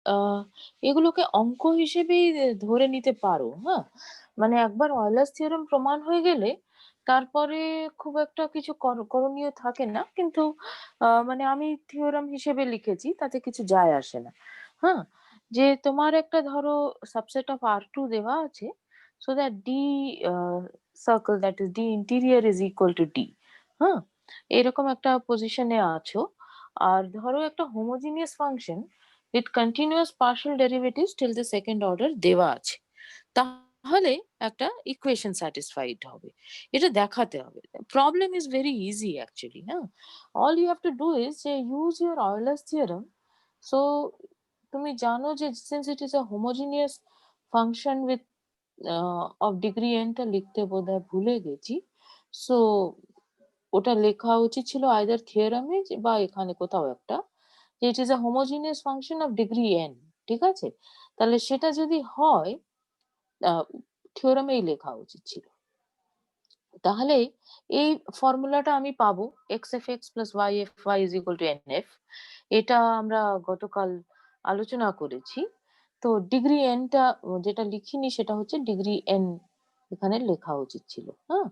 আহ এগুলোকে অঙ্ক হিসেবেই ধরে নিতে পারো, হ্যাঁ? মানে একবার অয়লার্স থিওরেম প্রমাণ হয়ে গেলে তারপরে খুব একটা কিছু করণীয় থাকে না। কিন্তু মানে আমি থিওরেম হিসেবে লিখেছি, তাতে কিছু যায় আসে না। হ্যাঁ? যে তোমার একটা ধরো সাবসেট অফ R2 দেওয়া আছে, so that D circle, that is D interior is equal to D. হ্যাঁ? এরকম একটা পজিশনে আছো। আর ধরো একটা homogeneous function with continuous partial derivatives till the second order দেওয়া আছে, তাহলে একটা ইকুয়েশন স্যাটিসফাইড হবে। এটা দেখাতে হবে। Problem is very easy actually, হ্যাঁ? All you have to do is যে use your Euler's theorem. So তুমি জানো যে since it is a homogeneous function with of degree n টা লিখতে বোধহয় ভুলে গেছি। সো ওটা লেখা উচিত ছিল আইদার থিওরেমে বা এখানে কোথাও একটা, যে ইট is a homogeneous function of degree n। ঠিক আছে? তাহলে সেটা যদি হয়, থিওরেমেই লেখা উচিত ছিল। তাহলে এই ফর্মুলাটা আমি পাবো xfx plus yfy is equal to nf। এটা আমরা গতকাল আলোচনা করেছি। তো ডিগ্রি n টা যেটা লিখিনি সেটা হচ্ছে ডিগ্রি n এখানে লেখা উচিত ছিল। হ্যাঁ?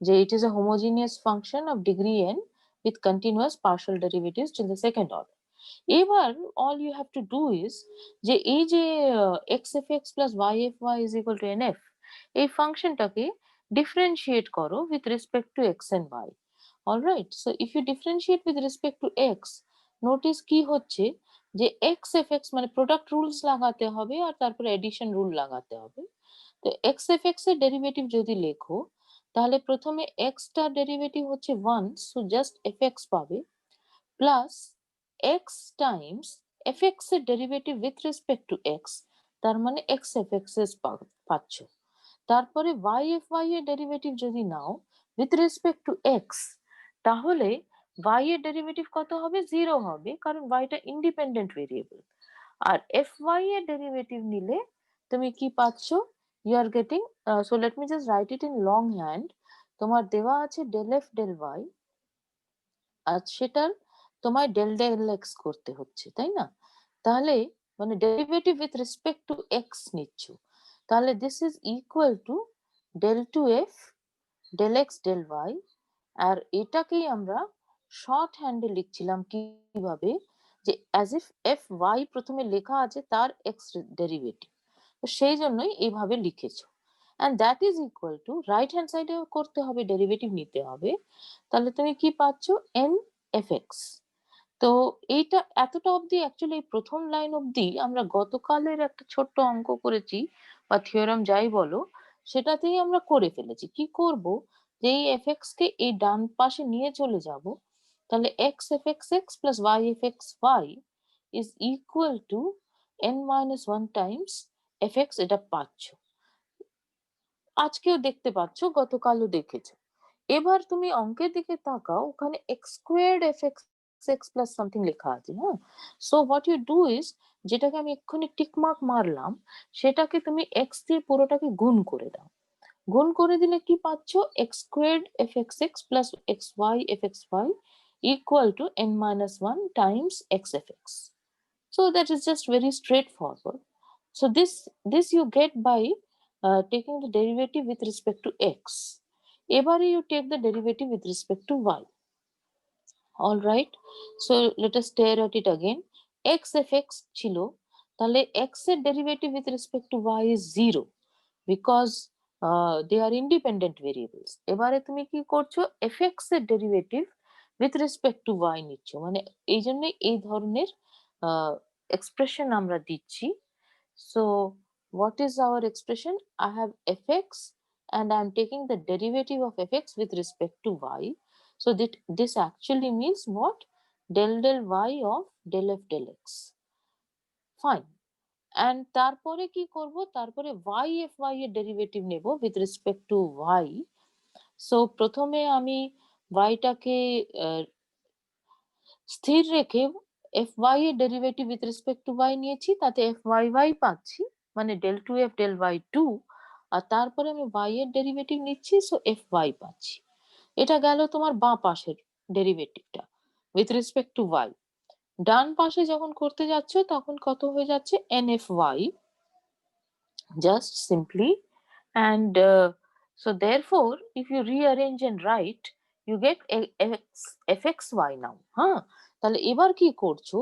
যে it is a homogeneous function of degree n with continuous partial derivatives till the second order। এবার all you have to do is যে এই যে xfx plus yfy is equal to nf, এই ফাংশনটাকে differentiate করো with respect to x and y। Alright? So if you differentiate with respect to x, notice কি হচ্ছে যে xfx মানে product rules লাগাতে হবে আর তারপরে এডিশন রুল লাগাতে হবে। তো xfx এর ডেরিভেটিভ যদি লেখো, তাহলে প্রথমে x টার ডেরিভেটিভ হচ্ছে 1, সো জাস্ট fx পাবে, প্লাস x টাইমস fx এর derivative with respect to x, তার মানে x fx পাচ্ছ। তারপরে yfy এর ডেরিভেটিভ যদি নাও উইথ রেসপেক্ট টু x, তাহলে y এর ডেরিভেটিভ কত হবে? 0 হবে, কারণ y টা ইন্ডিপেন্ডেন্ট ভেরিয়েবল। আর fy এর ডেরিভেটিভ নিলে তুমি কি পাচ্ছ? You are getting, so let me just write it in long hand. তোমার দেওয়া আছে ডেল এফ ডেল ওয়াই, আর সেটার তোমায় ডেল ডেল এক্স করতে হচ্ছে, তাই না? তাহলে মানে derivative with respect to x নিচ্ছ, তাহলে this is equal to del two f del x del Y. আর এটাকেই আমরা শর্ট হ্যান্ডে লিখছিলাম কিভাবে, যে অ্যাজ ইফ এফ ওয়াই প্রথমে লেখা আছে তার এক্স ডেরিভেটিভ, তো সেই জন্যই এইভাবে লিখেছো। And that is equal to right hand সাইডে করতে হবে, ডেরিভেটিভ নিতে হবে। তাহলে তুমি কি পাচ্ছ? N F x. তো এইটা এতটা অবধি অ্যাকচুয়ালি এই প্রথম লাইন অবধি আমরা গতকালের একটা ছোট্ট অঙ্ক করেছি বা থিওরাম যাই বলো, সেটাতেই আমরা করে ফেলেছি। কি করব, যে এই এফএক্স কে এই ডান পাশে নিয়ে চলে যাব, তাহলে x f x x plus y f x y is equal to n minus one times f x. এটা পাচ্ছ, আজকেও দেখতে পাচ্ছ, গতকালও দেখেছো। এবার তুমি অঙ্কের দিকে তাকাও, ওখানে x squared f x x plus something লেখা আছে। হ্যাঁ? So what you do is, যেটাকে আমি এক্ষুনি টিক মার্ক মারলাম, সেটাকে তুমি এক্স দিয়ে পুরোটাকে গুণ করে দাও। গুণ করে দিলে কি পাচ্ছ? X squared f x x plus x y f x y equal to n minus 1 times x fx. So that is just very straightforward. So this you get by taking the derivative with respect to x. এবারে you take the derivative with respect to y. All right. So let us stare at it again. x fx ছিল, তাহলে x এর derivative with respect to y is 0 because they are independent variables। এবারে তুমি কি করছো? fx এর derivative with respect to y নিচ্ছ, মানে এই জন্য এই ধরনের এক্সপ্রেশন আমরা দিচ্ছি। So what is our expression? I have fx and I am taking the derivative of fx with respect to y. So that this actually means what? Del del y of del f del x. Fine. And তারপরে কি করব? তারপরে yfy এর derivative নেব with respect to y. So প্রথমে আমি y টাকে স্থির রেখে fy এর derivative with respect to y নিয়েছি, তাতে fyy পাচ্ছি, মানে del 2f del y2। আর তারপরে আমি y এর ডেরিভেটিভ নিচ্ছি, সো fy পাচ্ছি। এটা গেল তোমার বাঁ পাশের ডেরিভেটিভটা with respect to y। ডান পাশে যখন করতে যাচ্ছ তখন কত হয়ে যাচ্ছে nfy just simply, and so therefore if you rearrange and write you get fxy now. হ্যাঁ, তাহলে এবার কি করছো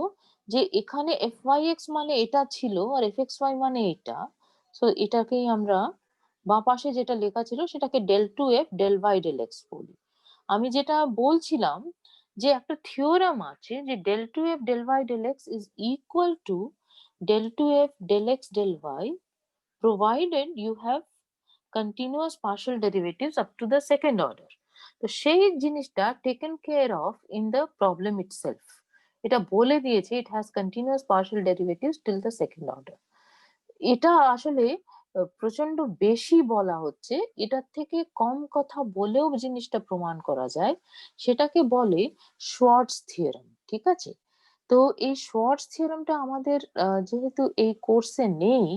যে এখানে fyx মানে এটা ছিল আর fxy মানে এটা, সো এটাকেই আমরা বাঁ পাশে যেটা লেখা ছিল সেটাকে del 2f del y del x বলি। আমি যেটা বলছিলাম যে একটা থিওরাম আছে যে del 2f del y del x is equal to del 2f del x del y provided you have continuous partial derivatives up to the second order. তো সেই জিনিসটা taken care of in the problem itself. এটা বলে দিয়েছে it has continuous partial derivatives till the second order. এটা আসলে প্রচন্ড বেশি বলা হচ্ছে, এটার থেকে কম কথা বলেও জিনিসটা প্রমাণ করা যায়, সেটাকে বলে শোয়ার্টজ থিওরেম। ঠিক আছে, তো এই শোয়ার্টজ থিওরেমটা আমাদের যেহেতু এই কোর্সে নেই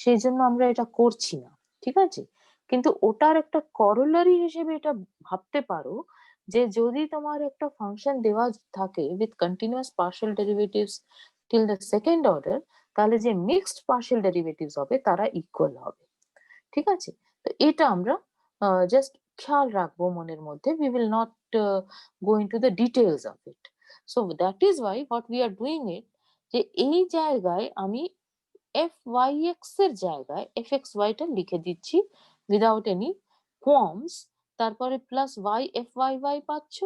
সেই জন্য আমরা এটা করছি না, ঠিক আছে, কিন্তু ওটার একটা করোলারি হিসেবে এটা ভাবতে পারো যে যদি তোমার একটা ফাংশন দেওয়া থাকে with continuous partial derivatives till the second order, তাহলে যে মিক্সড পার্শিয়াল ডেরিভেটিভস হবে তারা ইকুয়াল হবে। ঠিক আছে, তো এটা আমরা জাস্ট খেয়াল রাখবো মনের মধ্যে, we will not go into the details of it. So that is why what we are doing it, যে এই জায়গায় আমি fyx এর জায়গায় fxy টা লিখে দিচ্ছি without any qualms, তারপরে প্লাস y fyy পাচ্ছ,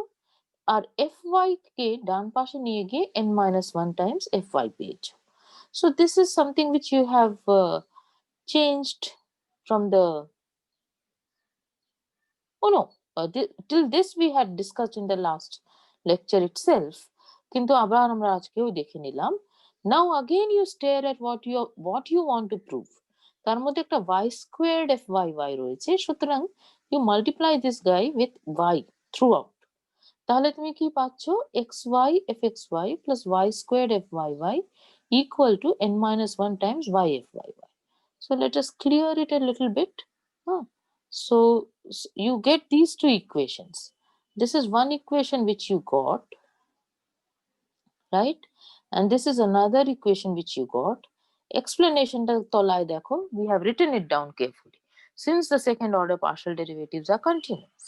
আর fy কে ডান পাশে নিয়ে গিয়ে n-1 times fy পেয়েছো। So this is something which you have changed from the, oh no, till this we had discussed in the last lecture itself, কিন্তু আবার আমরা আজকেও দেখে নিলাম। Now again you stare at what you want to prove, তার মধ্যে একটা y squared fyy রয়েছে, সুতরাং you multiply this guy with y throughout, তাহলে তুমি কি পাচ্ছ xy fxy plus y squared fyy equal to n-1 times y fyy. So let us clear it a little bit. So you get these two equations. This is one equation which you got, right? And this is another equation which you got. Explanation ta tolay dekho, we have written it down carefully. Since the second order partial derivatives are continuous,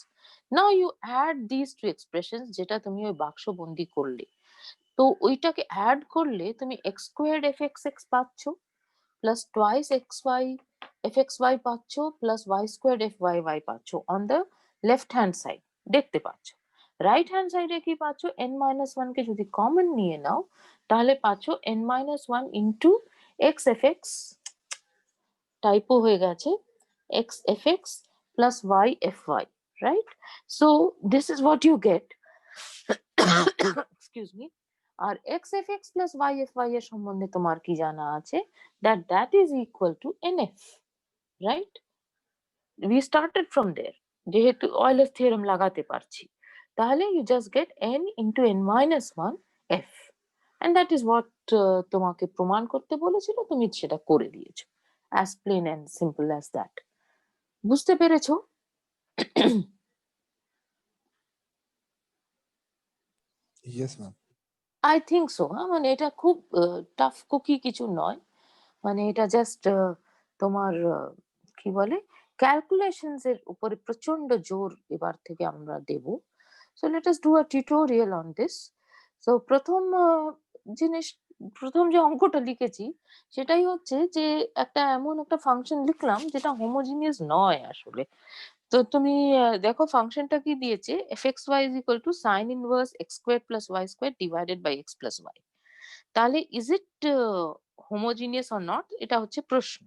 now you add these two expressions যেটা তুমি ওই বাক্স বন্দি করলে, তো ওইটাকে add করলে তুমি x squared fxx পাচ্ছ plus twice xy fxy পাচ্ছ plus y squared fyy পাচ্ছ on the left hand side দেখতে পাচ্ছ। রাইট হ্যান্ড সাইডে কি পাচ্ছ, n-1 কে যদি কমন নিয়ে নাও তাহলে পাচ্ছ n-1 into x fx, typo হয়ে গেছে, x fx plus y fy, right? So this is what you get. Excuse me. R x fx plus y fy এর সম্বন্ধে তোমার কি জানা আছে, that is equal to nf, right? We started from there, যেহেতু Euler's theorem লাগাতে পারছি, তাহলে you just get n into n-1 f, and that is what তোমাকে প্রমাণ করতে বলেছিল, তুমি সেটা করে দিয়েছো, as plain and simple as that. বুঝতে পেরেছো? Yes, ma'am. I think so. মানে এটা খুব টাফ কুকি কিছু নয়, মানে এটা জাস্ট তোমার কি বলে ক্যালকুলেশনস এর উপরে প্রচন্ড জোর এবার থেকে আমরা দেব। So let us do a tutorial on this. So প্রথম জিনিস, প্রথম যে অঙ্কটা লিখেছি সেটাই হচ্ছে যে একটা এমন একটা ফাংশন লিখলাম যেটা হোমোজিনিয়াস নয় আসলে। তো তুমি দেখো ফাংশনটা কি দিয়েছে, fxy is equal to sin inverse x squared plus y squared divided by x plus y. তাহলে is it homogeneous or not, এটা হচ্ছে প্রশ্ন।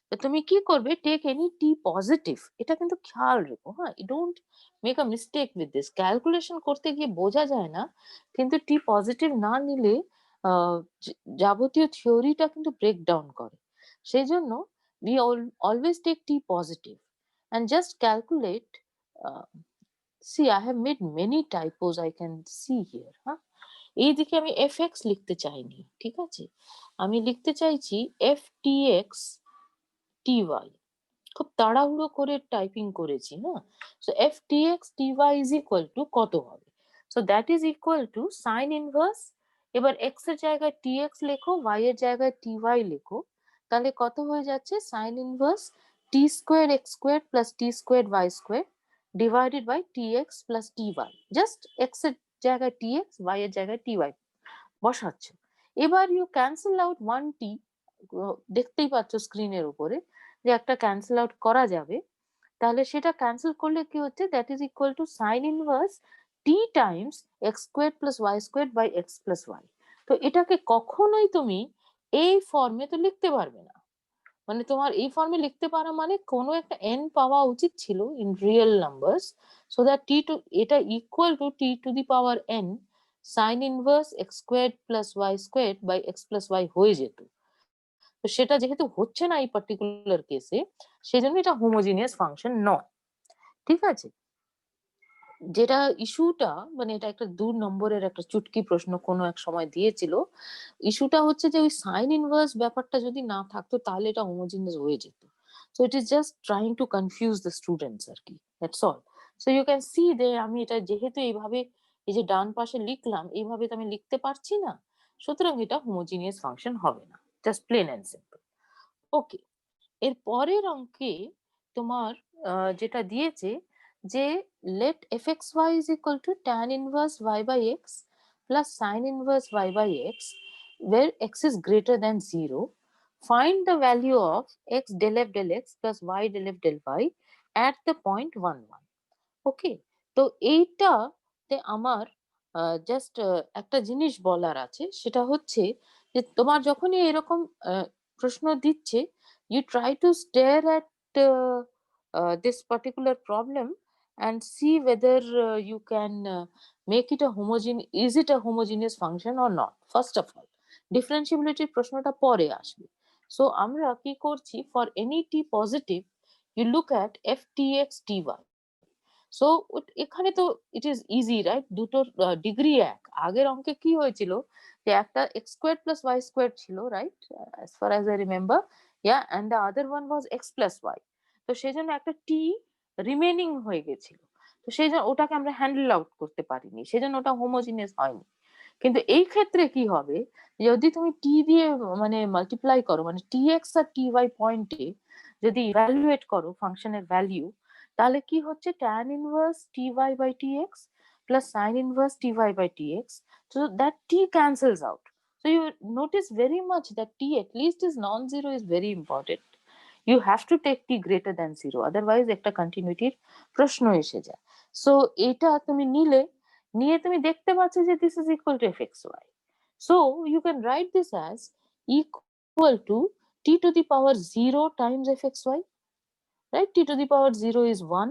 তো তুমি কি করবে, টেক এনি টি পজিটিভ, এটা কিন্তু খেয়াল রেখো, হ্যাঁ, don't make a mistake with this. Calculation করতে গিয়ে বোঝা যায় না, কিন্তু টি পজিটিভ না নিলে যাবতীয় থিওরিটা কিন্তু ব্রেক ডাউন করে। সেই জন্য we always take t positive and just calculate. See, I have made many typos, I can see here, huh? এইদিকে আমি fx লিখতে চাইনি, ঠিক আছে, আমি লিখতে চাইছি ftx ty, খুব তাড়াহুড়ো করে টাইপিং করেছি, হ্যাঁ। So ftx ty is equal to কত হবে, so that is equal two sin inverse এবার x এর জায়গায় tx লেখো, y এর জায়গায় ty লেখো, তাহলে কত হয়ে যাচ্ছে sin inverse t square x square plus t square y square divided by tx plus ty। Just x এর জায়গায় tx, y এর জায়গায় ty বসাচ্ছ। এবার ইউ ক্যান্সেল আউট 1t, দেখতেই পাচ্ছ স্ক্রিনের উপরে যে একটা ক্যান্সেল আউট করা যাবে, তাহলে সেটা ক্যান্সেল করলে কি হচ্ছে, that is equal to sine inverse t times x square plus y square by x plus y. তো এটাকে কখনোই তুমি এই ফর্মে তো লিখতে পারবে না, মানে তোমার এই ফর্মে লিখতে পারা মানে কোনো একটা এন পাওয়া উচিত ছিল in real numbers, so that t to এটা equal to t to the power n sin inverse x square plus y square by x plus y হয়ে যেত। তো সেটা যেহেতু হচ্ছে না এই পার্টিকুলার কেসে, সেজন্য এটা হোমোজিনিয়াস ফাংশন নয়। ঠিক আছে, যেটা ইস্যুটা, মানে এটা একটা 2 নম্বরের একটা চুটকি প্রশ্ন কোনো এক সময় দিয়েছিল। ইস্যুটা হচ্ছে যে ওই সাইন ইনভার্স ব্যাপারটা যদি না থাকতো তাহলে এটা হোমোজিনিয়াস হয়ে যেত। So it is just trying to confuse the students আর কি, that's all. So you can see যে আমি এটা যেহেতু এইভাবে এই যে ডান পাশে লিখলাম, এইভাবে তো আমি লিখতে পারছি না, সুতরাং এটা হোমোজিনিয়াস ফাংশন হবে না, জাস্ট প্লেন এন্ড সিম্পল। ওকে, এর পরের অঙ্কে তোমার যেটা দিয়েছে যে let fxy is equal to tan inverse y by x plus sin inverse y by x where x is greater than 0, find the value of x del f del x plus y del f del y at the point 1 1। ওকে, তো এইটাতে আমার just একটা জিনিস বলার আছে, সেটা হচ্ছে যে তোমার যখনই এরকম প্রশ্ন দিচ্ছে, you try to stare at this particular problem and see whether you can make it a homogeneous, is it a homogeneous function or not, first of all। differentiability প্রশ্নটা পরে আসবে। সো আমরা কি করছি, for any t positive you look at f tx ty। So এখানে তো it is easy right, দুটোর degree এক। আগের অঙ্কে কি হয়েছিল যে একটা x square plus y square ছিল, right, as far as I remember, yeah, and the other one was x plus y. তো সেই জন্য একটা টি রিমেনিং হয়ে গেছিল, তো সেই জন্য ওটাকে আমরা হ্যান্ডেল আউট করতে পারিনি, সেই জন্য ওটা হোমোজিনিয়াস হয়নি। কিন্তু এই ক্ষেত্রে কি হবে, যদি তুমি টি দিয়ে মানে মাল্টিপ্লাই করো, মানে টি এক্স আর টি ওয়াই পয়েন্টে যদি ইভ্যালুয়েট করো ফাংশনের ভ্যালিউ, তাহলে কি হচ্ছে tan inverse ty by tx plus sin inverse ty by tx, so that t cancels out। So you notice very much that t at least is non-zero is very important। You have to take t greater than 0, otherwise একটা কন্টিনিউটির প্রশ্ন এসে যায়। So এটা তুমি নিয়ে তুমি দেখতে পাচ্ছ যে this is equal to fxy, so you can write this as equal to t to the power 0 times fxy, right? T to the power 0 is 1,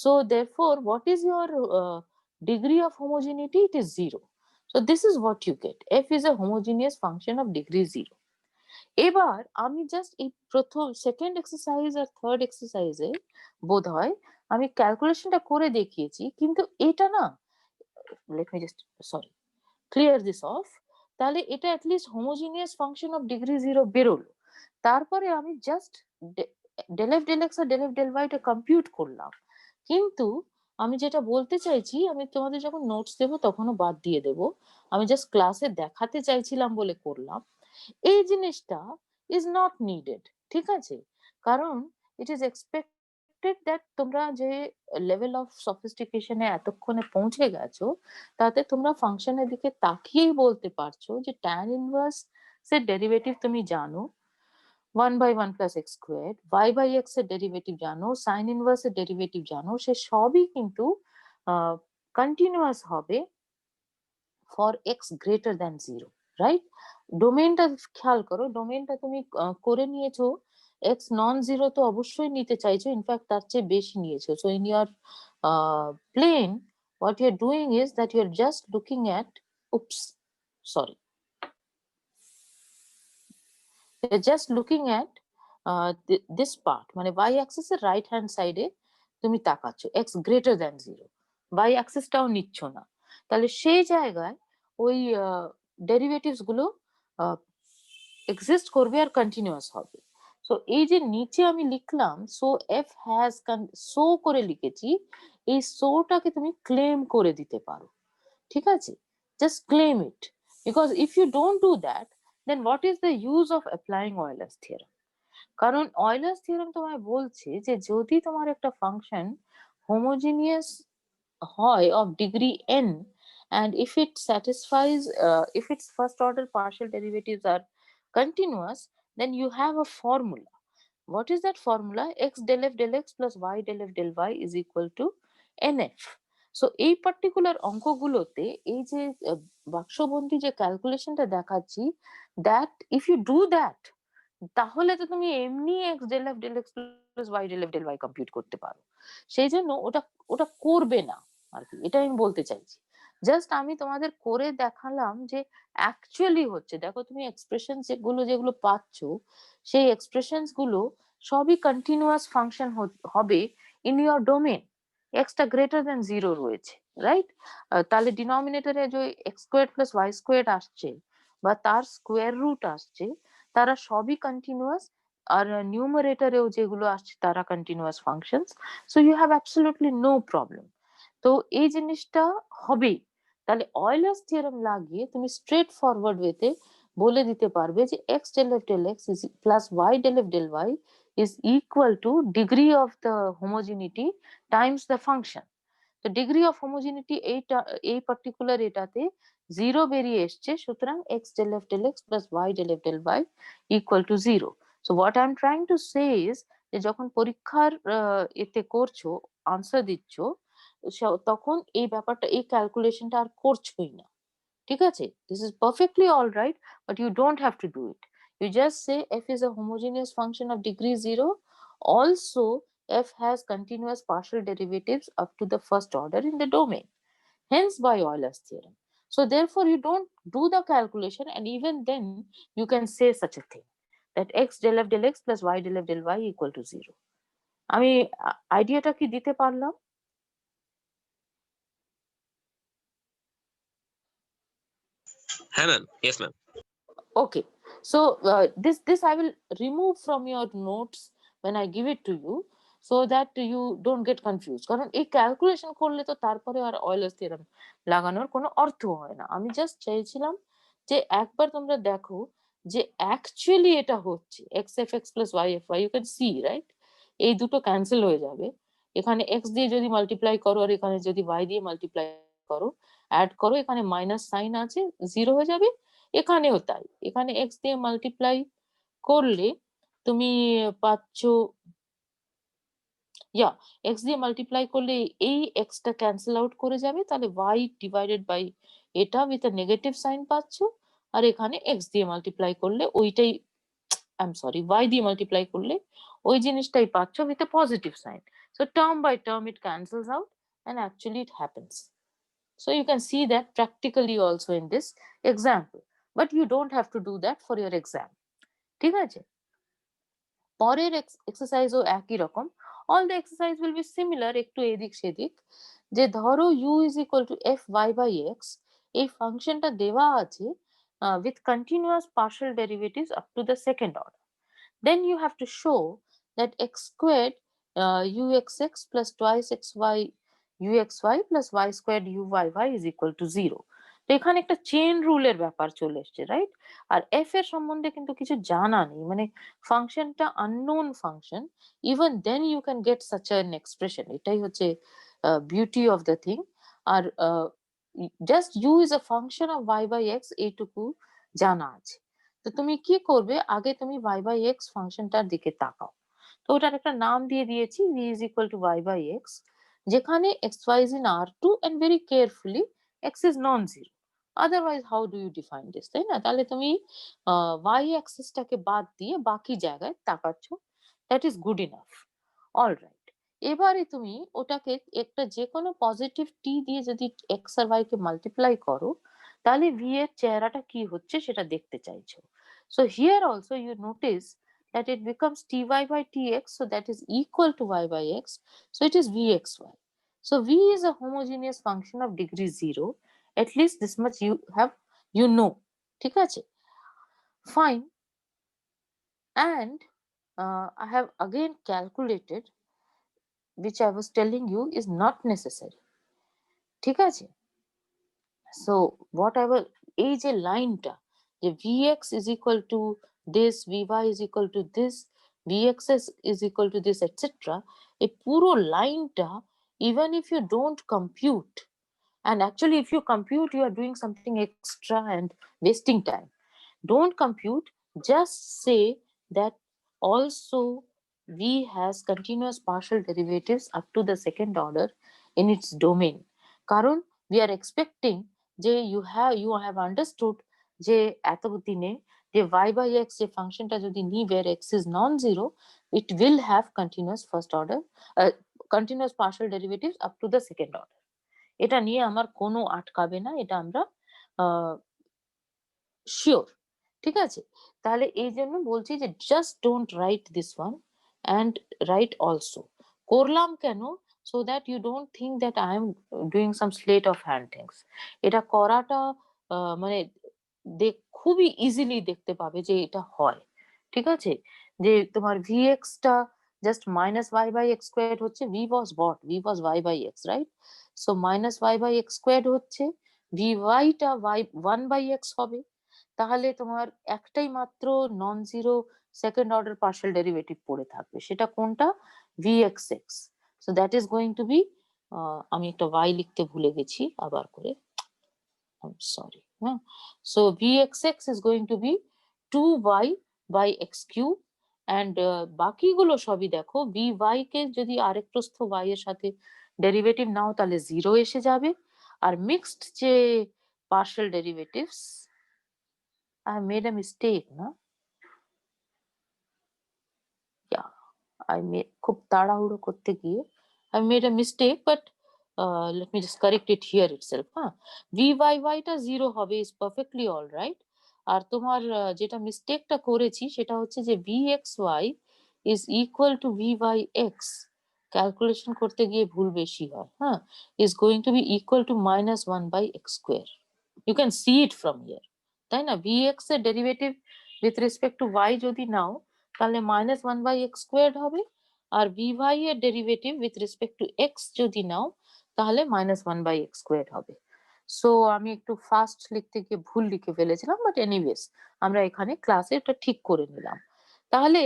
so therefore what is your degree of homogeneity? It is 0। So this is what you get, f is a homogeneous function of degree 0। এবার আমি just এই প্রথম second exercise আর third এক্সারসাইজে বোধহয় আমি ক্যালকুলেশনটা করে দেখিয়েছি, কিন্তু এটা না, let me just, sorry, clear this off. তাহলে এটা at least homogeneous function of degree 0 বেরোলো। তারপরে আমি just del F del x আর ডেল এফ ডেল ওয়াইটা কম্পিউট করলাম। কিন্তু আমি যেটা বলতে চাইছি, আমি তোমাদের যখন নোটস দেবো তখনও বাদ দিয়ে দেবো, আমি জাস্ট ক্লাসে দেখাতে চাইছিলাম বলে করলাম। এই জিনিসটা ইজ নট নিডেড, ঠিক আছে, কারণ ইট ইজ এক্সপেক্টেড দ্যাট তোমরা যে লেভেল অফ সফিস্টিকেশনে এতক্ষণে পৌঁছে গেছো, তাতে তোমরা ফাংশনের দিকে তাকিয়েই বলতে পারছো যে tan ইনভার্স এর ডেরিভেটিভ তুমি জানো 1 by 1 plus x squared, y by x এর ডেরিভেটিভ জানো, sin ইনভার্স এর ডেরিভেটিভ জানো, সে সবই কিন্তু কন্টিনিউয়াস হবে for x greater than 0, right? ডোমেইনটা খেয়াল করো, ডোমেইনটা তুমি করে নিয়েছো, x নন জিরো তো অবশ্যই নিতে চাইছো, ইনফ্যাক্ট তার চেয়ে বেশি নিয়েছো। So in your plane what you're doing is that you're just looking at, oops, sorry, you're just looking at this part, মানে y axis এর রাইট হ্যান্ড সাইডে তুমি তাকাচ্ছ, x গ্রেটার দ্যান 0, y অ্যাক্সিসটাও নিচ্ছ না, তাহলে সেই জায়গায় ওই ডেরিভেটিভস গুলো এক্সিস্ট করবে আর কন্টিনিউয়াস হবে। সো এই যে নিচে আমি লিখলাম সো এফ হ্যাজ, সো করে লিখেছি, এই সোটাকে তুমি ক্লেম করে দিতে পারো, ঠিক আছে, just claim it. Because if you don't do that, then what is the use of applying Euler's theorem? কারণ Euler's theorem তোমায় বলছে যে যদি তোমার একটা ফাংশন হোমোজিনিয়াস হয় of degree n, and if it satisfies if its first order partial derivatives are continuous, then you have a formula. What is that formula? X del f del x plus y del f del y is equal to nf. So এই particular অঙ্কগুলোতে এই যে বাক্সবন্দি যে ক্যালকুলেশনটা দেখাচ্ছি, that if you do that, তাহলে তো তুমি এমনি x del f del x plus y del f del y compute করতে পারো। সেই জন্য ওটা ওটা করবে না আর কি, এটা আমি বলতে চাইছি। জাস্ট আমি তোমাদের করে দেখালাম যে অ্যাকচুয়ালি হচ্ছে, দেখো তুমি এক্সপ্রেশন যেগুলো পাচ্ছ, সেই এক্সপ্রেশনস গুলো সবই কন্টিনিউয়াস ফাংশন হবে ইন ইয়োর ডোমেন। এক্সটা গ্রেটার দেন 0 রয়েছে, রাইট? তাহলে ডিনোমিনেটরে যে x square plus y square আসছে বা তার স্কোয়ার রুট আসছে, তারা সবই কন্টিনিউয়াস। আর নিউমারেটরেও যেগুলো আসছে তারা continuous functions. So you have absolutely no problem. তো এই জিনিসটা হবেই। তাহলে অয়েলার্স থিওরেম লাগিয়ে তুমি স্ট্রেট ফরওয়ার্ড ওয়েতে বলে দিতে পারবে যে x del F del x is plus y del F del y is equal to degree of the homogeneity times the function. তো ডিগ্রি অফ হোমোজিনিটি এই পার্টিকুলার এটাতে 0 বেরিয়ে এসছে, সুতরাং x del f del x plus y del f del y equal to 0. So what I'm trying to say is যে যখন পরীক্ষার এতে করছো, আনসার দিচ্ছ, তখন এই ব্যাপারটা, এই ক্যালকুলেশনটা আর করছোই না। ঠিক আছে? This is perfectly all right, but you don't have to do it. You just say f is a homogeneous function of degree 0. Also, f has continuous partial derivatives up to the first order in the domain, hence by Euler's theorem. So therefore, you don't do the calculation, and even then you can say such a thing, that x del f del x plus y del f del y equal to 0. আমি আইডিয়াটা কি দিতে পারলাম? হ্যাঁ ma'am, yes ma'am. Okay, so this I will remove from your notes when I give it to you, so that you don't get confused. কারণ এই calculation করলে তো তারপরে আর Euler's theorem লাগানোর কোনো অর্থ হয় না। আমি জাস্ট চাইছিলাম যে একবার তোমরা দেখো যে অ্যাকচুয়ালি এটা হচ্ছে xfx plus yfy, you can see, right? এই দুটো ক্যান্সেল হয়ে যাবে। এখানে x দিয়ে যদি মাল্টিপ্লাই করো আর এখানে যদি y দিয়ে মাল্টিপ্লাই করো, অ্যাড করো, এখানে মাইনাস সাইন আছে, 0 হয়ে যাবে। এখানেও তাই, এখানে x দিয়ে মাল্টিপ্লাই করলে তুমি পাচ্ছ, x দিয়ে মাল্টিপ্লাই করলে এই x টা ক্যান্সেল আউট করে যাবে, তাহলে y ডিভাইডেড বাই এটা উইথ আ নেগেটিভ সাইন পাচ্ছ। আর এখানে x দিয়ে মাল্টিপ্লাই করলে ওইটাই, আই এম সরি, y দিয়ে মাল্টিপ্লাই করলে ওই জিনিসটাই পাচ্ছ with a positive sign. So term by term it cancels out, and actually it happens. So you can see that practically also in this example, but you don't have to do that for your exam. ঠিক আছে? পরের এক্সারসাইজও একই রকম। all the exercise will be similar, একটু এদিক সেদিক। যে ধরো u is equal to fy by x, এই ফাংশনটা দেওয়া আছে with continuous partial derivatives up to the second order. Then you have to show that x squared uxx plus twice xy uxy plus y squared uyy is equal to 0. তো এখানে একটা chain রুলের ব্যাপার চলে এসছে, রাইট? আর F এর সম্বন্ধে কিন্তু কিছু জানা নেই, মানে ফাংশনটা unknown function, even then you can get such an expression. এটাই হচ্ছে বিউটি অফ দ্য থিং। আর just u is a function of y by x, এইটুকু জানা আছে। তো তুমি কি করবে, আগে তুমি y বাই এক্স ফাংশনটার দিকে তাকাও। তো ওটার একটা নাম দিয়ে দিয়েছি v is equal to y by x, যেখানে xy is in R2 and very carefully x is non-zero. Otherwise how do you define this, তাই না? তাহলে তুমি y অ্যাক্সিসটাকে বাদ দিয়ে বাকি জায়গায় তাকাচ্ছ, that is good enough. Alright, এবারে তুমি ওটাকে একটা যে কোনো পজিটিভ টি দিয়ে যদি x আর y কে মাল্টিপ্লাই করো, তাহলে v এর চেহারাটা কি হচ্ছে সেটা দেখতে চাইছো। So here also you notice that it becomes ty by tx, so that is equal to y by x, so it is vxy. So v is a homogeneous function of degree 0. At least this much you know. ঠিক আছে? Fine. And I have again calculated, which I was telling you is not necessary. ঠিক আছে? So what I will এই যে লাইনটা যে vx is equal to this, vy is equal to this, vxs is equal to this, etc. এই পুরো লাইনটা, even if you don't compute, and actually if you compute you are doing something extra and wasting time. Don't compute, just say that also v has continuous partial derivatives up to the second order in its domain. কারণ we are expecting যে you have understood যে এতদিনে যে y by x যে ফাংশনটা যদি নি where x is non-zero, it will have continuous first order continuous partial derivatives up to the second order. এটা নিয়ে আমার কোনো আটকাবে না, এটা আমরা শিওর। ঠিক আছে, তাহলে এই জন্য বলছি যে just don't write this one and write also. করলাম কেন? So that you don't think that I am doing some sleight of hand things. এটা করাটা মানে খুবই ইজিলি দেখতে পাবে যে এটা হয়। ঠিক আছে, যে তোমার vx টা just minus y by x square হচ্ছে, v was what? v was y by x, right? So minus y by x square হচ্ছে, vy টা y 1 বাই x হবে। তাহলে তোমার একটাই মাত্র non zero second order partial derivative পড়ে থাকবে, সেটা কোনটা? vxx. So that is going to be, আমি একটা y লিখতে ভুলে গেছি আবার করে, সরি, হ্যাঁ। So vxx is going to be 2y by x cube, and বাকিগুলো সবই দেখো, vy কে যদি আরেক প্রস্থ y এর সাথে ডেরিভেটিভ নাও তাহলে 0 এসে যাবে, আর মিক্সড যে partial derivatives, I made a mistake, no? Yeah, I made খুব তাড়াহুড়ো করতে গিয়ে I made a mistake, but let me just correct it here itself. vyy টা 0 হবে, is perfectly all right. আর তোমার যেটা মিস্টেকটা করেছি সেটা হচ্ছে যে vxy is equal to vyx, calculation করতে গিয়ে ভুল বেশি হয়, is going to be equal to minus 1 by x square. You can see it from here, তাই না? vx এর derivative with respect to y যদি নাও তাহলে মাইনাস 1 বাই এক্স স্কোয়ার্ড হবে, আর vy এর derivative with respect to x যদি নাও তাহলে minus 1 by x squared হবে। সো আমি একটু ফাস্ট লিখতে গিয়ে ভুল লিখে ফেলেছিলাম, বাট এনিওয়েজ আমরা এখানে ক্লাসে এটা ঠিক করে নিলাম। তাহলে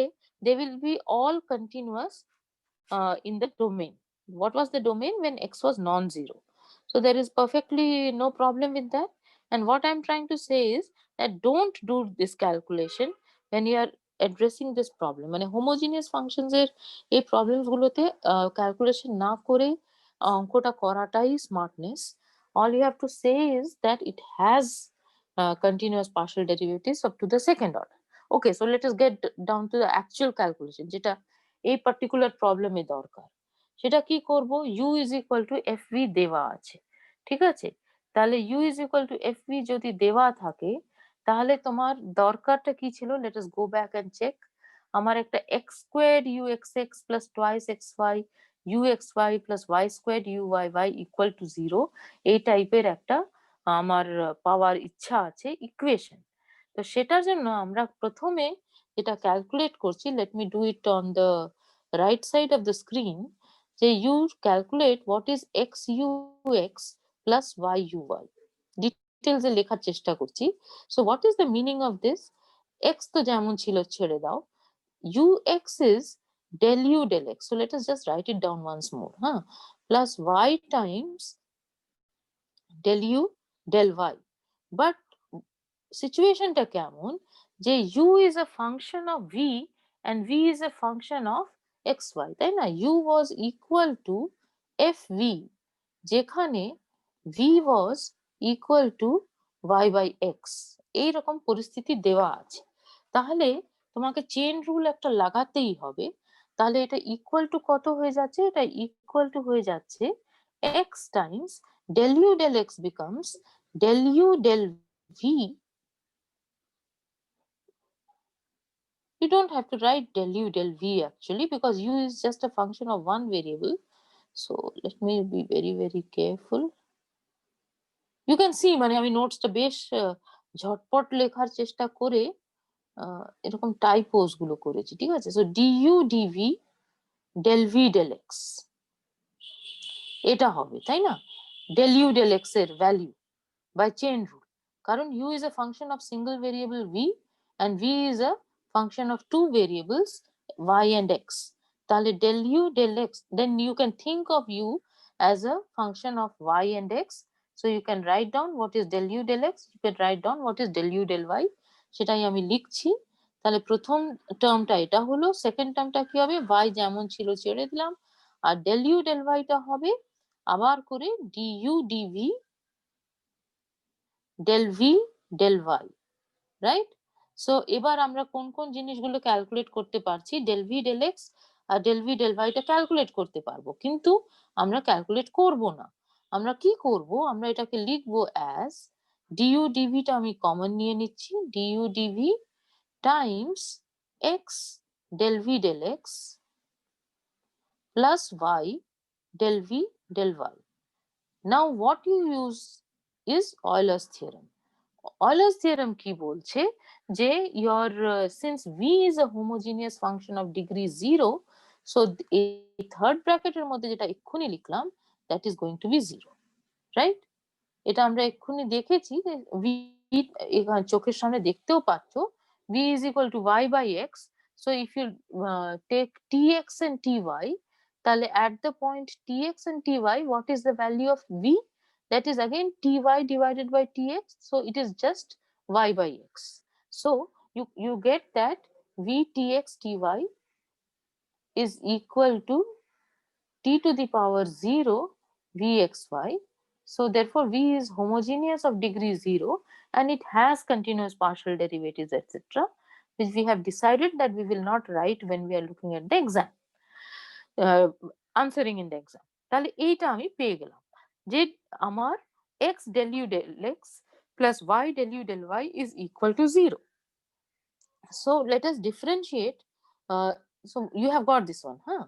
they will be all continuous in the domain. What was the domain when x was non-zero? So there is perfectly no problem with that. And what I'm trying to say is that don't do this calculation when you are addressing this problem. মানে homogeneous functions এর এই problems গুলোতে calculation না করে অঙ্কটা করাটাই smartness. All you have to say is that it has continuous partial derivatives up to the second order. Okay, so let us get down to the actual calculation, যেটা এই particular প্রবলেমে দরকার। সেটা কি করব? u is equal to fv দেওয়া আছে, ঠিক আছে? তাহলে u is equal to fv যদি দেওয়া থাকে তাহলে তোমার দরকারটা কি ছিল? let us go back and check. আমার একটা x squared uxx plus twice xy uxy plus y squared uyy equal to 0 এই টাইপের একটা আমার পাওয়ার ইচ্ছা আছে ইকুয়েশন। তো সেটার জন্য আমরা প্রথমে যেটা ক্যালকুলেট করছি, let me do it on the right side of the screen, যে you calculate what is xux plus yuy, ডিটেলসে লেখার চেষ্টা করছি। so what is the meaning of this? x তো যেমন ছিল ছেড়ে দাও, ux is del u del x, so let us just write it down once more, plus y times del u del y. but সিচুয়েশনটা কেমন? যে u is a function of v and v is a function of xy, তাই না? u was equal to fv, যেখানে v was equal to y by x, এইরকম পরিস্থিতি দেওয়া আছে। তাহলে তোমাকে চেন রুল একটা লাগাতেই হবে। তাহলে এটা ইকুয়াল টু কত হয়ে যাচ্ছে? এটা ইকুয়াল টু হয়ে যাচ্ছে x times del u del x becomes del u del v. You don't have to write del u del v actually, because u is just a function of one variable. So let me be very very careful. You can see মানে আমি নোটসটা বেশ ঝটপট লেখার চেষ্টা করে এরকম টাইপোস গুলো করেছি, ঠিক আছে? So du dv del v del x এটা হবে, তাই না? del u del x এর ভ্যালু বাই চেইন রুল। কারণ u is a function of single variable v and v is a function of two variables y and x. তাহলে del u del x, then you can think of u as a function of y and x. So you can write down what is del u del x, you can write down what is del u del y. সেটাই আমি লিখছি। তাহলে প্রথম টার্মটা এটা হলো, second টার্মটা কি হবে, y যেমন ছিল ছেড়ে দিলাম, আর del u del y টা হবে আবার করে du dv del v del y, right? So এবার আমরা কোন কোন জিনিসগুলো ক্যালকুলেট করতে পারছি, del v del x আর del v del y টা ক্যালকুলেট করতে পারবো, কিন্তু আমরা ক্যালকুলেট করব না। আমরা কি করব, আমরা এটাকে লিখবো অ্যাজ du dv টা আমি কমন নিয়ে নিচ্ছি, du dv Times x del v del x plus y del v del y. Now what you use is Euler's theorem. Euler's theorem কি বলছে যে your since v is a homogeneous function of degree 0, so এই third ব্র্যাকেটের মধ্যে যেটা এক্ষুনি লিখলাম that is going to be 0, right? এটা আমরা এক্ষুনি দেখেছি যে v এখানে চোখের সামনে দেখতেও পাচ্ছ v is equal to y by x. So if you take tx and ty, তাহলে at the point tx and ty, what is the value of v? That is again ty divided by tx, so it is just y by x. So you get that v tx ty is equal to t to the power 0 vxy. So therefore v is homogeneous of degree 0 and it has continuous partial derivatives, etc., which we have decided that we will not write when we are looking at the exam, answering in the exam. তাহলে এইটা আমি পেয়ে গেলাম যে আমার x del u del x plus y del u del y is equal to 0. So let us differentiate. So you have got this one, huh?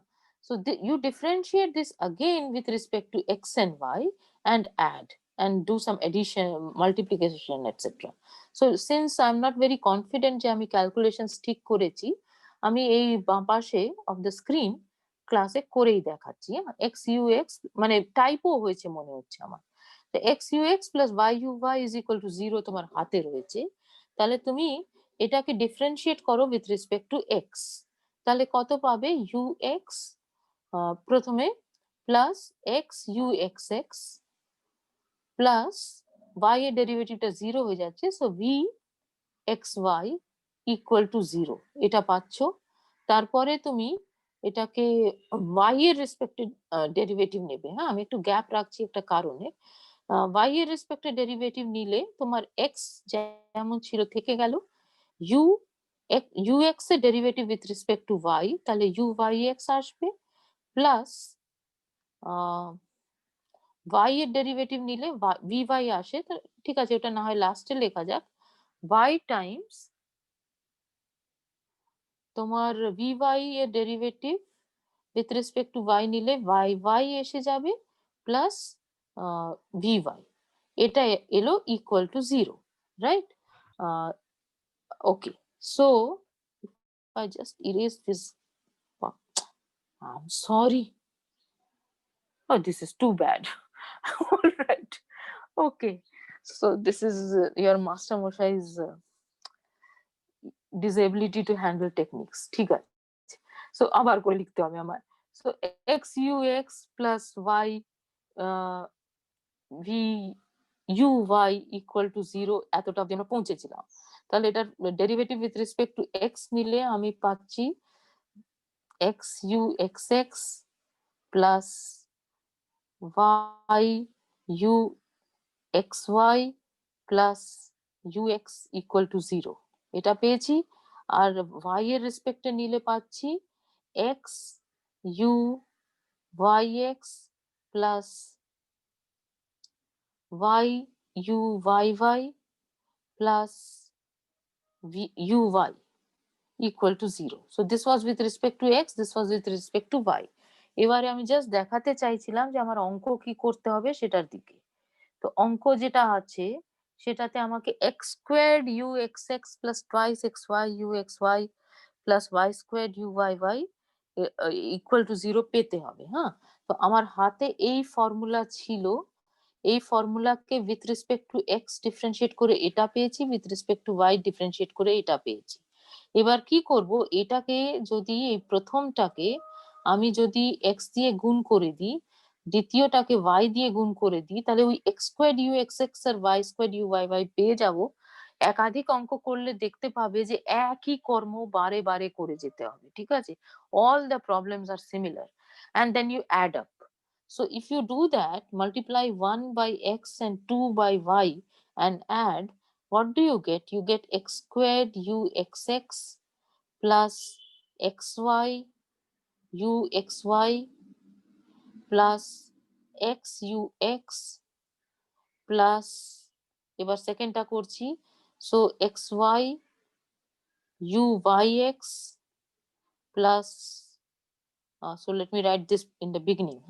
So you differentiate this again with respect to x and y and add and do some addition, multiplication, etc. So since I'm not very confident যে আমি calculations ঠিক করেছি, আমি এই বাম পাশে of the screen ক্লাসে করেই দেখাচ্ছি। x ux মানে টাইপও হয়েছে মনে হচ্ছে আমার। তো x ux plus y uy is equal to 0 তোমার হাতে রয়েছে। তাহলে তুমি এটাকে ডিফারেন্সিয়েট করো with respect to x, তাহলে কত পাবে, ux প্রথমে plus x uxx plus y এর ডেরিভেটিভটা 0 হয়ে যাচ্ছে, so v xy equal to 0 এটা পাচ্ছ। তারপরে তুমি এটাকে y এর রেসপেক্টে ডেরিভেটিভ নেবে। হ্যাঁ, আমি একটু গ্যাপ রাখছি একটা কারণে। y এর রেসপেক্টে ডেরিভেটিভ নিলে তোমার x যেমন ছিল থেকে গেল, ux এর derivative with respect two y, তাহলে uyx আসবে, প্লাস y এর ডেরিভেটিভ নিলে vy আসে, ঠিক আছে, ওটা না হয় লাস্টে লেখা যাক, y টাইমস তোমার vy এর derivative with respect two y নিলে y এসে যাবে প্লাস vy, এটা এলো equal to 0, right? Okay, so I just erase this. I'm sorry. Oh, this is too bad. All right. Okay. So this is your master Moshai's disability to handle techniques. ঠিক আছে। So আবার করে লিখতে হবে আমার। So x ux plus y v uy equal to 0 এতটা অবধি আমরা পৌঁছেছিলাম। তাহলে এটার derivative with respect to x নিলে আমি পাচ্ছি x uxx plus y uxy plus ux equal to 0 এটা পেয়েছি। আর y এর রেসপেক্টে নিলে পাচ্ছি x uyx plus y uyy plus uy equal to 0. So this was with respect to x, this was with respect to y. এবারে আমি just দেখাতে চাইছিলাম যে আমার অঙ্ক কি করতে হবে সেটার দিকে। তো অঙ্ক যেটা আছে সেটাতে আমাকে x squared uxx plus twice xy uxy plus y squared uyy equal to 0 পেতে হবে। হ্যাঁ, তো আমার হাতে এই ফর্মুলা ছিল, এই ফর্মুলাকে with respect to x differentiate করে এটা পেয়েছি, with respect to y differentiate করে এটা পেয়েছি। এবার কি করব, এটাকে যদি এই প্রথমটাকে আমি যদি এক্স দিয়ে গুণ করে দিই, দ্বিতীয়টাকে ওয়াই দিয়ে গুণ করে দিই, তাহলে ওই x square u x x আর y square u y y পেয়ে যাব। একাধিক অঙ্ক করলে দেখতে পাবে যে একই কর্ম বারে বারে করে যেতে হবে, ঠিক আছে? All the problems are similar, and then you add up. So if you do that, multiply 1 by x and 2 by y and add, what do you get? You get x squared u xx plus xy u xy plus x u x plus, এবার সেকেন্ডটা করছি, so xy u yx plus, so let me write this in the beginning,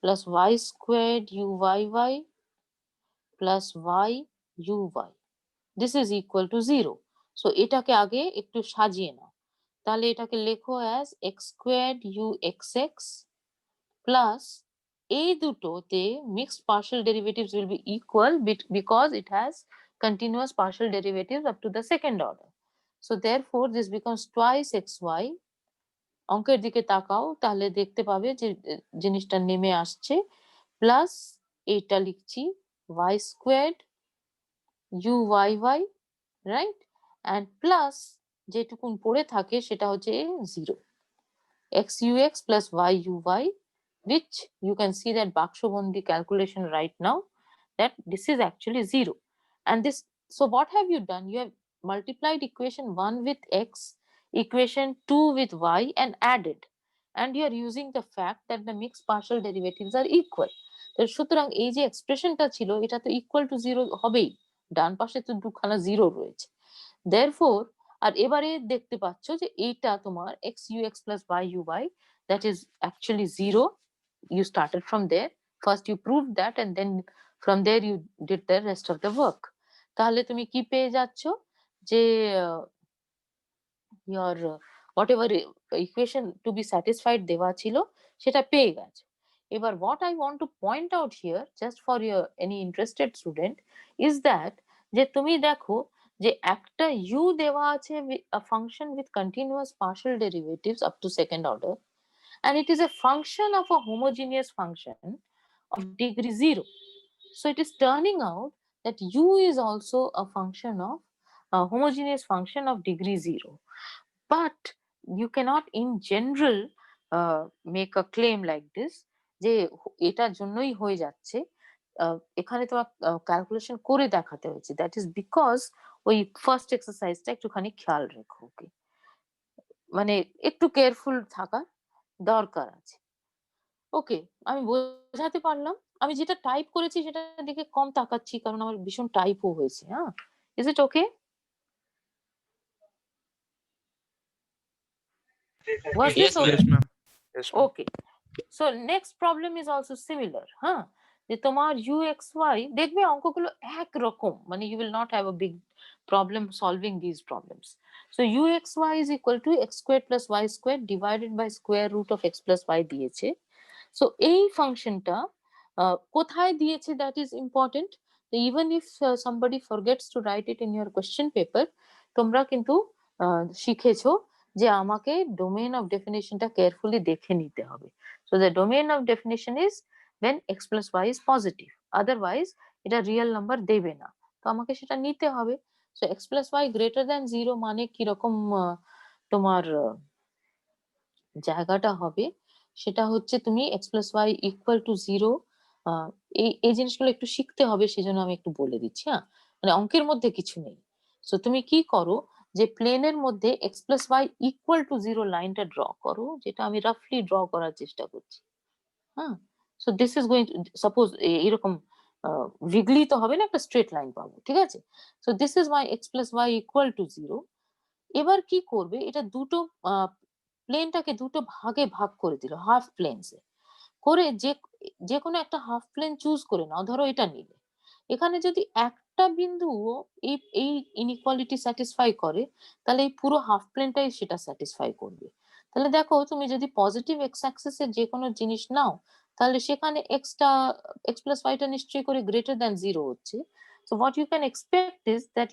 plus y squared u y plus y u y. This is equal to 0. So এটাকে আগে একটু সাজিয়ে নাও, তাহলে এটাকে লেখো as x squared u xx plus, এই দুটোতে mixed partial derivatives will be equal because it has continuous partial derivatives up to the second order. So therefore this becomes twice xy. অঙ্কের দিকে তাকাও, তাহলে দেখতে পাবে যে জিনিসটা নেমে আসছে, প্লাস এইটা লিখছি y squared u y y, right, and plus যেটুকুন পড়ে থাকে সেটা হচ্ছে 0, x u x plus y u y, which you can see that Bakshobondi calculation right now, that this is actually 0. And this, so what have you done? You have multiplied equation 1 with x, equation 2 with y, and added, and you are using the fact that the mixed partial derivatives are equal. তো সুতরাং এই যে এক্সপ্রেশনটা ছিল এটা তো equal to 0 হবেই, ডান পাশে তো দুখানা 0 রয়েছে। therefore, আর এবারে দেখতে পাচ্ছ যে এইটা তোমার x u x plus y u y, that is actually 0. You started from there, first you proved that, and then from there you did the rest of the work. তাহলে তুমি কি পেয়ে যাচ্ছ যে your whatever equation to be satisfied দেওয়া ছিল সেটা পেয়ে গেছো। এবার what I want to point out here, just for your any interested student, is that যে তুমি দেখো যে একটা u দেওয়া আছে a function with continuous partial derivatives up to second order, and it is a function of a homogeneous function of degree 0. So it is turning out that u is also a function of a homogeneous function of degree 0. But you cannot in general make a claim like this যে এটার জন্যই হয়ে যাচ্ছে। এখানে তোমার calculation করে দেখাতে হয়েছে, দ্যাট ইজ বিকজ ওই ফার্স্ট এক্সারসাইজটা একটুখানি খেয়াল রেখো, ওকে? মানে একটু কেয়ারফুল থাকার দরকার আছে। ওকে, আমি বোঝাতে পারলাম? আমি যেটা টাইপ করেছি সেটার দিকে কম তাকাচ্ছি কারণ আমার ভীষণ টাইপও হয়েছে। Is it okay? Was Yes, this okay? ma'am. Yes, ma'am. Yes, ma'am. Okay. So next problem is also similar, যে তোমার uxy দেখবে অঙ্কগুলো একরকম, মানে you will not have a big problem solving these problems. So uxy is equal to x squared plus y squared divided by square root of x plus y দিয়েছে। So এই ফাংশনটা কোথায় দিয়েছে that is important. So even if somebody forgets to write it in your question paper, তোমরা কিন্তু শিখেছো যে আমাকে domain of definitionটা carefully দেখে নিতে হবে। So the domain of definition is when x plus y is positive, otherwise এটা real number দেবে না, তো আমাকে সেটা নিতে হবে। So x plus y greater than 0 মানে কিরকম তোমার জায়গাটা হবে, সেটা হচ্ছে তুমি x plus y equal to 0, এই জিনিসগুলো একটু শিখতে হবে, সেজন্য আমি একটু বলে দিচ্ছি। মানে অঙ্কের মধ্যে কিছু নেই। সো তুমি কি করো যে প্লেনের মধ্যে x plus y equal to 0 লাইনটা ড্র করো, যেটা আমি রাফলি ড্র করার চেষ্টা করছি। So this is going to, suppose এরকম উইগলি তো হবে না, একটা স্ট্রেট লাইন পাবো, ঠিক আছে? So this is my x plus y equal to 0. এবার কি করবে, এটা দুটো প্লেনটাকে দুটো ভাগে ভাগ করে দিল, হাফ প্লেনসে করে, যে কোনো একটা হাফ প্লেন চুজ করে নাও, ধরো এটা নিলে। এখানে যদি একটা বিন্দু এই ইনইকুয়ালিটি স্যাটিসফাই করে, তাহলে এই পুরো হাফ প্লেনটাই সেটা স্যাটিসফাই করবে। তাহলে দেখো তুমি যদি পজিটিভ এক্স অ্যাক্সিসের যে কোনো জিনিস নাও, তাহলে সেখানে x plus y টা নিশ্চয়ই করে greater than 0 হচ্ছে। So what you can expect is that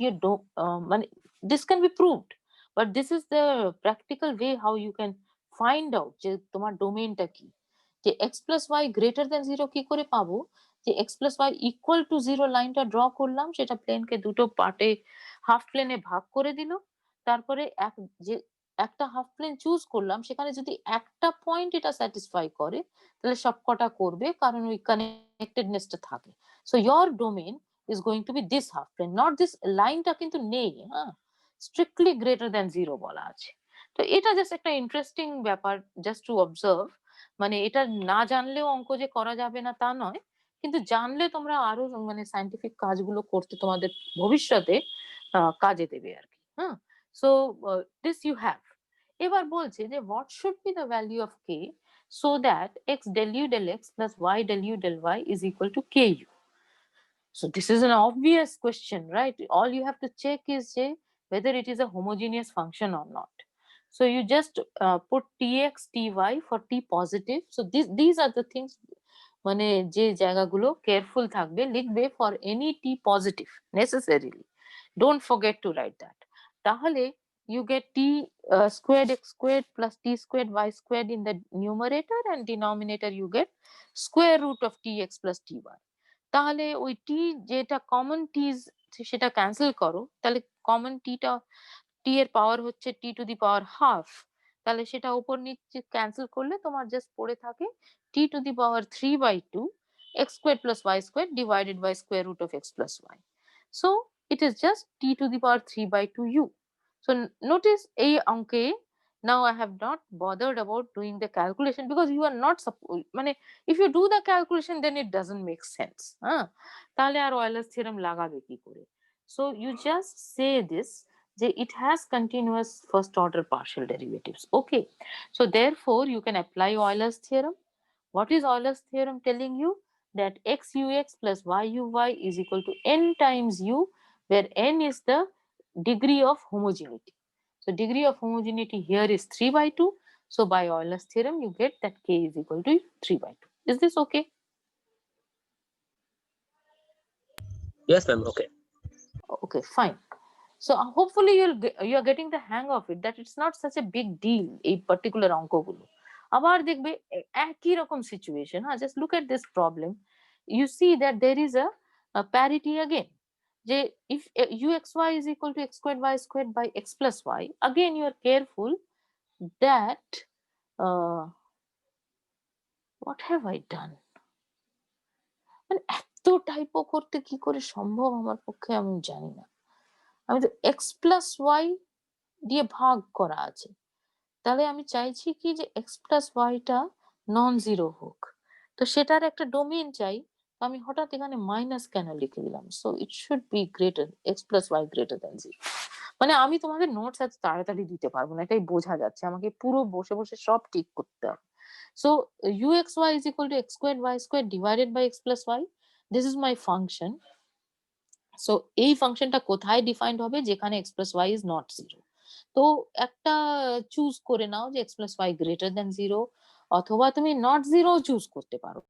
মানে this can be proved, but this is the practical way how you can find out যে তোমার ডোমেইনটা কি। যে x plus y greater than 0 কি করে পাবো? যে x plus y equal to 0 লাইনটা ড্র করলাম, সেটা প্লেনকে দুটো পার্টে হাফ প্লেনে ভাগ করে দিল। তারপরে যে একটা হাফ প্লেন চুজ করলাম, সেখানে যদি একটা পয়েন্ট এটা স্যাটিসফাই করে, তাহলে সবকটা করবে, কারণ ওই কানেক্টেডনেসটা থাকে। So your domain is going to be this half plane, not this লাইনটা কিন্তু নেই, হ্যাঁ, স্ট্রিক্টলি গ্রেটার দ্যান 0 বলা আছে। তো এটা জাস্ট একটা ইন্টারেস্টিং ব্যাপার, জাস্ট টু অবজার্ভ। মানে এটা না জানলেও অঙ্ক যে করা যাবে না তা নয়, কিন্তু জানলে তোমরা আরো মানে সায়েন্টিফিক কাজগুলো করতে তোমাদের ভবিষ্যতে কাজে দেবে আর কি। হ্যাঁ, সো দিস ইউ হ্যাভ। এবার বলছে যে what should be the value of k so that x del u del x plus y del u del y is equal to ku. So this is an obvious question, right? All you have to check is whether it is a homogeneous function or not. So you just put tx ty for t positive. So these are the things মানে যে জায়গাগুলো careful থাকবে, লিখবে for any t positive necessarily. Don't forget to write that. তাহলে you get t squared x squared plus t squared y squared in the numerator, and denominator you get square root of tx plus ty. তাহলে ওই t যেটা common t সেটা cancel করো, তাহলে common টা t এর পাওয়ার হচ্ছে t two the power half, তাহলে সেটা উপর নিচে ক্যান্সেল করলে তোমার জাস্ট পড়ে থাকে t two the power 3/2 x squared plus y squared divided by square root of x plus y. So it is just t to the power 3/2 u. So notice এই অঙ্কে now I have not bothered about doing the calculation because you are not মানে if you do the calculation then it doesn't make sense. তাহলে আর Euler's theorem লাগাবে কি করে? So you just say this, যে it has continuous first order partial derivatives. Okay, so therefore you can apply Euler's theorem. What is Euler's theorem telling you? That x ux plus y uy is equal to n times u, where n is the degree of homogeneity. So degree of homogeneity here is 3/2. So by Euler's theorem you get that k is equal to 3/2. Is this okay? Yes, ma'am. Okay. Okay, fine. So hopefully you are getting the hang of it, that it's not such a big deal এই particular অঙ্কগুলো। আবার দেখবে একই রকম situation, হ্যাঁ, just look at this problem. You see that there is a parity again, যে if uxy is equal to x squared y squared by x plus y, again you are careful that what have I done? মানে এত typo করতে কি করে সম্ভব আমার পক্ষে আমি জানি না। আমি তো x plus y দিয়ে ভাগ করা আছে, তাহলে আমি চাইছি কি যে x plus y টা নন জিরো হোক, তো সেটার একটা ডোমেইন চাই। আমি হঠাৎ এখানে মাইনাস কেন লিখে দিলাম? So it should be greater x plus y greater than 0। মানে আমি তোমাদের নোটস এত তাড়াতাড়ি দিতে পারবো না, এটাই বোঝা যাচ্ছে, আমাকে পুরো বসে বসে সব ঠিক করতে হবে। So uxy is equal to x squared y squared divided by x plus y. This is my function. So এই ফাংশনটা কোথায় ডিফাইন্ড হবে? যেখানে x plus y is not 0. তো একটা চুজ করে নাও যে x plus y greater than 0, অথবা তুমি not 0 চুজ করতে পারো।